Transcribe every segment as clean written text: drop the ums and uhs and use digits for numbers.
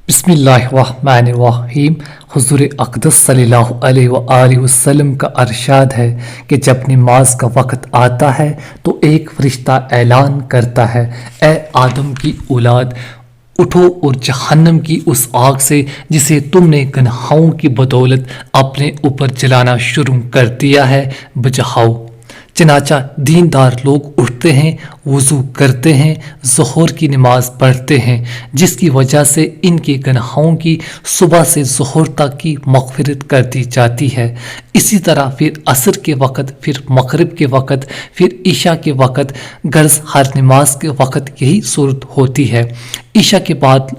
बिस्मिल्लाहिर्रहमानिर्रहीम। हुज़ूर अक़दस सल्लल्लाहु अलैहि वआलिहि वसल्लम का अरशाद है कि जब नमाज का वक़्त आता है तो एक फ़रिश्ता ऐलान करता है, ए आदम की औलाद, उठो और जहन्नम की उस आग से जिसे तुमने गुनाहों की बदौलत अपने ऊपर जलाना शुरू कर दिया है, बुझाओ। चनाचा दीनदार लोग उठते हैं, वज़ू करते हैं, ज़ोहर की नमाज पढ़ते हैं, जिसकी वजह से इनके गुनाहों की सुबह से ज़ोहर तक की मग़फ़िरत कर दी जाती है। इसी तरह फिर असर के वक़्त, फिर मग़रिब के वक़्त, फिर ईशा के वक़्त, गर्ज़ हर नमाज के वक़्त यही सूरत होती है। ईशा के बाद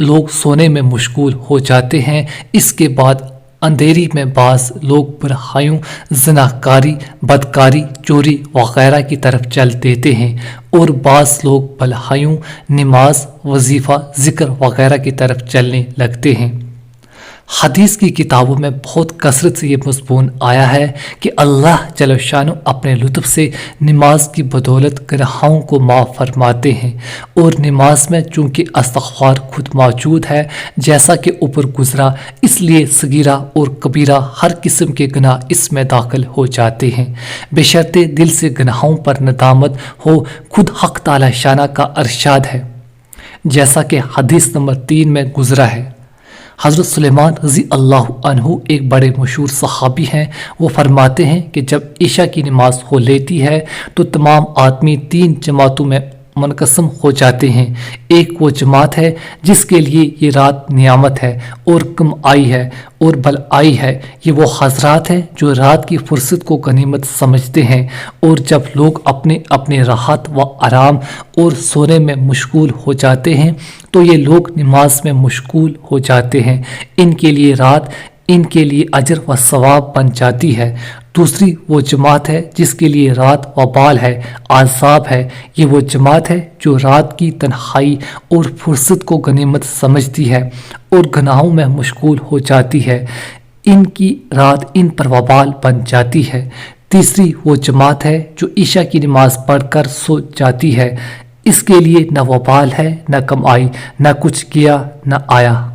लोग सोने में मशगूल हो जाते हैं। इसके बाद अंधेरी में बाज़ लोग बुराइयों, ज़नाकारी, बदकारी, चोरी वगैरह की तरफ चल देते हैं और बाज़ लोग भलाइयों, नमाज, वजीफ़ा, ज़िक्र वगैरह की तरफ चलने लगते हैं। हदीस की किताबों में बहुत कसरत से ये मज़मून आया है कि अल्लाह जल्ल शानो अपने लुत्फ़ से नमाज की बदौलत गुनाहों को माफ़ फरमाते हैं, और नमाज में चूँकि इस्तिग़फ़ार खुद मौजूद है जैसा कि ऊपर गुज़रा, इसलिए सगीरा और कबीरा हर किस्म के गुनाह इसमें दाखिल हो जाते हैं, बशर्ते दिल से गुनाहों पर नदामत हो। खुद हक़ ताला शाना का अरशाद है, जैसा कि हदीस नंबर 3 में गुज़रा है। हज़रत सुलेमान रज़ी अल्लाहु अन्हु एक बड़े मशहूर सहाबी हैं। वो फरमाते हैं कि जब ईशा की नमाज हो लेती है तो तमाम आदमी 3 जमातों में मुनक़सम हो जाते हैं। एक वो जमात है जिसके लिए ये रात नियामत है और कम आई है और भलाई है। ये वो हज़रात हैं जो रात की फुर्सत को गनीमत समझते हैं, और जब लोग अपने अपने राहत व आराम और सोने में मशगूल हो जाते हैं तो ये लोग नमाज में मशगूल हो जाते हैं। इनके लिए रात इनके लिए अजर व सवाब बन जाती है। दूसरी वो जमात है जिसके लिए रात वबाल है, आज़ाब है। ये वो जमात है जो रात की तन्हाई और फुर्सत को गनीमत समझती है और गुनाहों में मशगूल हो जाती है। इनकी रात इन पर वबाल बन जाती है। तीसरी वो जमात है जो ईशा की नमाज पढ़कर सो जाती है। इसके लिए न वबाल है, न कमाई, न कुछ किया न आया।